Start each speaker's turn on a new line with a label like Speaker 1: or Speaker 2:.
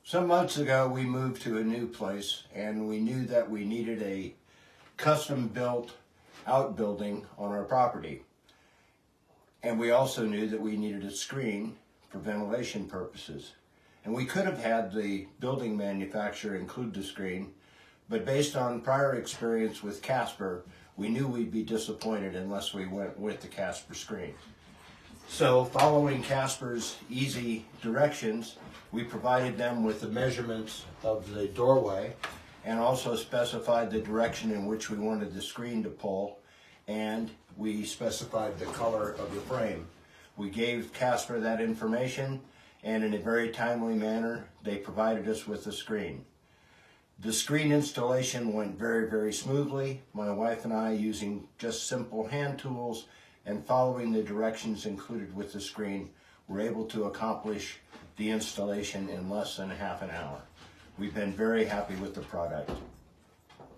Speaker 1: Some months ago, we moved to a new place, and we knew that we needed a custom-built outbuilding on our property. And we also knew that we needed a screen for ventilation purposes. And we could have had the building manufacturer include the screen, but based on prior experience with Casper, we knew we'd be disappointed unless we went with the Casper screen. So following Casper's easy directions, we provided them with the measurements of the doorway and also specified the direction in which we wanted the screen to pull, and we specified the color of the frame. We gave Casper that information, and in a very timely manner, they provided us with the screen. The screen installation went very, very smoothly. My wife and I, using just simple hand tools and following the directions included with the screen, were able to accomplish the installation in less than half an hour. We've been very happy with the product.